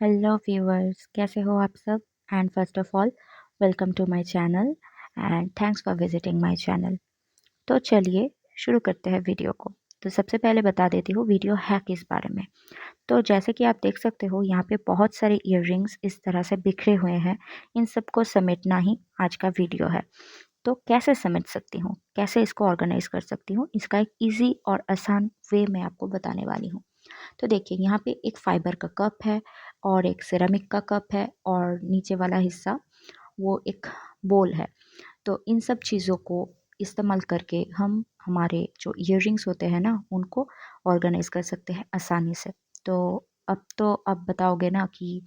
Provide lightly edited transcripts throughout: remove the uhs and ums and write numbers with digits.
Hello viewers, कैसे हो आप सब। And first of all welcome to my channel and thanks for visiting my channel. तो चलिए शुरू करते हैं वीडियो को। तो सबसे पहले बता देती हूँ वीडियो है किस बारे में। तो जैसे कि आप देख सकते हो यहाँ पे बहुत सारे इयररिंग्स इस तरह से बिखरे हुए हैं। इन सबको समेटना ही आज का वीडियो है। तो कैसे समेट सकती हूँ, कैसे इसको ऑर्गेनाइज कर सकती हूँ, इसका एक ईजी और आसान वे मैं आपको बताने वाली हूँ। तो देखिए यहाँ पे एक फाइबर का कप है और एक सिरेमिक का कप है और नीचे वाला हिस्सा वो एक बोल है। तो इन सब चीज़ों को इस्तेमाल करके हम हमारे जो इयररिंग्स होते हैं ना उनको ऑर्गेनाइज कर सकते हैं आसानी से। तो अब बताओगे ना कि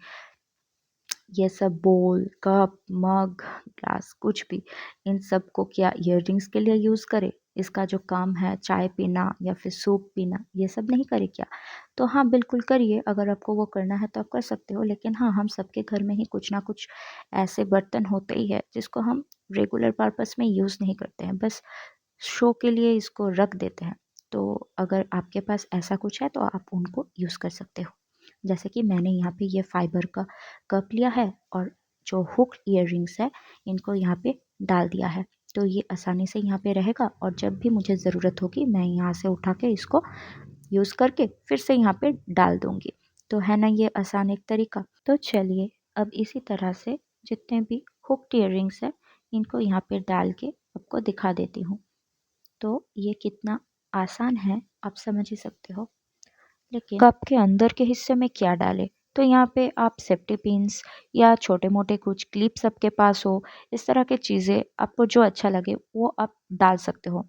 ये सब बोल, कप, मग, ग्लास कुछ भी इन सब को क्या इयररिंग्स के लिए यूज़ करें? इसका जो काम है चाय पीना या फिर सूप पीना ये सब नहीं करें क्या? तो हाँ, बिल्कुल करिए। अगर आपको वो करना है तो आप कर सकते हो। लेकिन हाँ, हम सबके घर में ही कुछ ना कुछ ऐसे बर्तन होते ही है जिसको हम रेगुलर पर्पस में यूज़ नहीं करते हैं, बस शो के लिए इसको रख देते हैं। तो अगर आपके पास ऐसा कुछ है तो आप उनको यूज़ कर सकते हो। जैसे कि मैंने यहाँ पे ये फाइबर का कप लिया है और जो हुक इयररिंग्स है इनको यहाँ पे डाल दिया है। तो ये आसानी से यहाँ पे रहेगा और जब भी मुझे ज़रूरत होगी मैं यहाँ से उठा के इसको यूज़ करके फिर से यहाँ पे डाल दूँगी। तो है ना ये आसान एक तरीका। तो चलिए अब इसी तरह से जितने भी हुक्ड इयररिंग्स है इनको यहाँ पे डाल के आपको दिखा देती हूँ। तो ये कितना आसान है आप समझ ही सकते हो। लेकिन कप के अंदर के हिस्से में क्या डालें? तो यहाँ पे आप सेफ्टी पिन्स या छोटे मोटे कुछ क्लिप्स आपके पास हो, इस तरह की चीज़ें आपको जो अच्छा लगे वो आप डाल सकते हो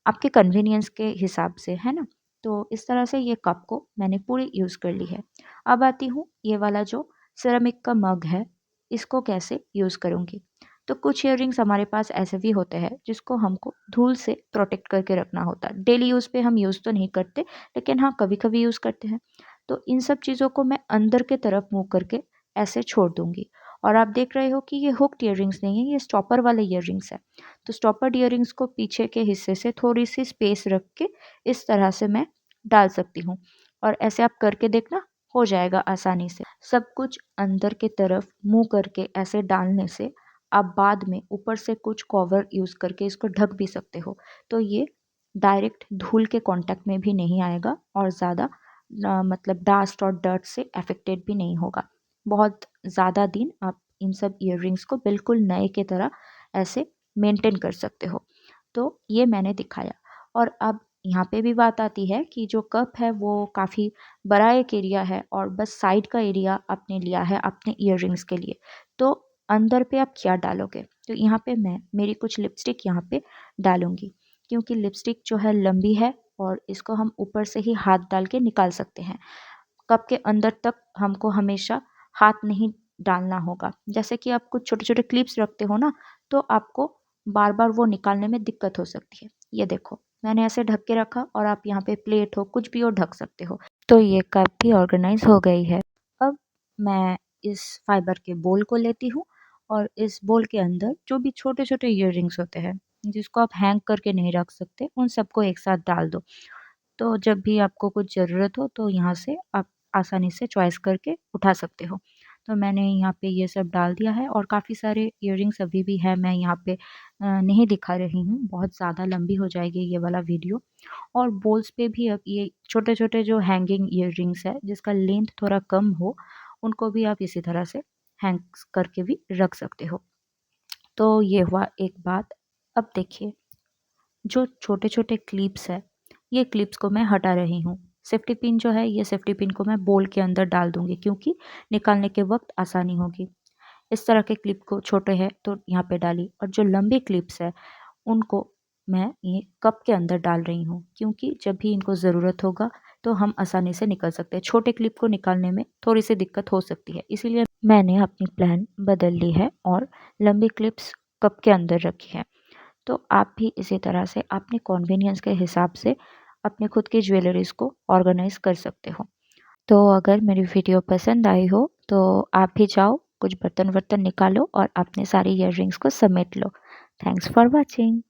आपके कन्वीनियंस के हिसाब से, है ना। तो इस तरह से ये कप को मैंने पूरी यूज़ कर ली है। अब आती हूँ ये वाला जो सिरेमिक का मग है इसको कैसे यूज़ करूँगी। तो कुछ इयररिंग्स हमारे पास ऐसे भी होते हैं जिसको हमको धूल से प्रोटेक्ट करके रखना होता है। डेली यूज़ पे हम यूज़ तो नहीं करते, लेकिन हाँ कभी कभी यूज़ करते हैं। तो इन सब चीज़ों को मैं अंदर के तरफ मुँह करके ऐसे छोड़ दूंगी। और आप देख रहे हो कि ये हुक्ड इयररिंग्स नहीं है, ये स्टॉपर वाले इयररिंग्स है। तो स्टॉपर्ड इयररिंग्स को पीछे के हिस्से से थोड़ी सी स्पेस रख के इस तरह से मैं डाल सकती हूँ। और ऐसे आप करके देखना, हो जाएगा आसानी से। सब कुछ अंदर के तरफ मुंह करके ऐसे डालने से आप बाद में ऊपर से कुछ कवर यूज़ करके इसको ढक भी सकते हो। तो ये डायरेक्ट धूल के कांटेक्ट में भी नहीं आएगा और ज़्यादा मतलब डास्ट और डर्ट से अफेक्टेड भी नहीं होगा। बहुत ज़्यादा दिन आप इन सब इयररिंग्स को बिल्कुल नए के तरह ऐसे मेंटेन कर सकते हो। तो ये मैंने दिखाया। और अब यहाँ पे भी बात आती है कि जो कप है वो काफ़ी बड़ा एक एरिया है और बस साइड का एरिया आपने लिया है अपने इयररिंग्स के लिए। तो अंदर पे आप क्या डालोगे? तो यहाँ पे मैं मेरी कुछ लिपस्टिक यहाँ पे डालूंगी, क्योंकि लिपस्टिक जो है लंबी है और इसको हम ऊपर से ही हाथ डाल के निकाल सकते हैं। कप के अंदर तक हमको हमेशा हाथ नहीं डालना होगा। जैसे कि आप कुछ छोटे छोटे क्लिप्स रखते हो ना, तो आपको बार बार वो निकालने में दिक्कत हो सकती है। ये देखो मैंने ऐसे ढक के रखा और आप यहाँ पे प्लेट हो कुछ भी हो ढक सकते हो। तो ये कप भी ऑर्गेनाइज हो गई है। अब मैं इस फाइबर के बोल को लेती हूँ और इस बोल के अंदर जो भी छोटे छोटे इयररिंग्स होते हैं जिसको आप हैंग करके नहीं रख सकते उन सबको एक साथ डाल दो। तो जब भी आपको कुछ ज़रूरत हो तो यहाँ से आप आसानी से चॉइस करके उठा सकते हो। तो मैंने यहाँ पे ये सब डाल दिया है और काफ़ी सारे इयररिंग्स अभी भी है, मैं यहाँ पे नहीं दिखा रही हूँ, बहुत ज़्यादा लंबी हो जाएगी ये वाला वीडियो। और बोल्स पे भी अब ये छोटे-छोटे जो हैंगिंग इयररिंग्स है जिसका लेंथ थोड़ा कम हो, उनको भी आप इसी तरह से हैंग करके भी रख सकते हो। तो ये हुआ एक बात। अब देखिए जो छोटे-छोटे क्लिप्स है, ये क्लिप्स को मैं हटा रही हूँ। सेफ्टी पिन जो है, ये सेफ्टी पिन को मैं बोल के अंदर डाल दूँगी क्योंकि निकालने के वक़्त आसानी होगी। इस तरह के क्लिप को छोटे हैं तो यहाँ पे डाली और जो लंबे क्लिप्स है, उनको मैं ये कप के अंदर डाल रही हूँ क्योंकि जब भी इनको ज़रूरत होगा तो हम आसानी से निकल सकते हैं। छोटे क्लिप को निकालने में थोड़ी-सी दिक्कत हो सकती है, इसीलिए मैंने अपनी प्लान बदल ली है और लंबी क्लिप्स कप के अंदर रखी है। तो आप भी इसी तरह से अपने कन्वीनियंस के हिसाब से अपने खुद की ज्वेलरीज़ को ऑर्गेनाइज़ कर सकते हो। तो अगर मेरी वीडियो पसंद आई हो तो आप भी जाओ, कुछ बर्तन वर्तन निकालो और अपने सारे इयररिंग्स को समेट लो। Thanks for watching.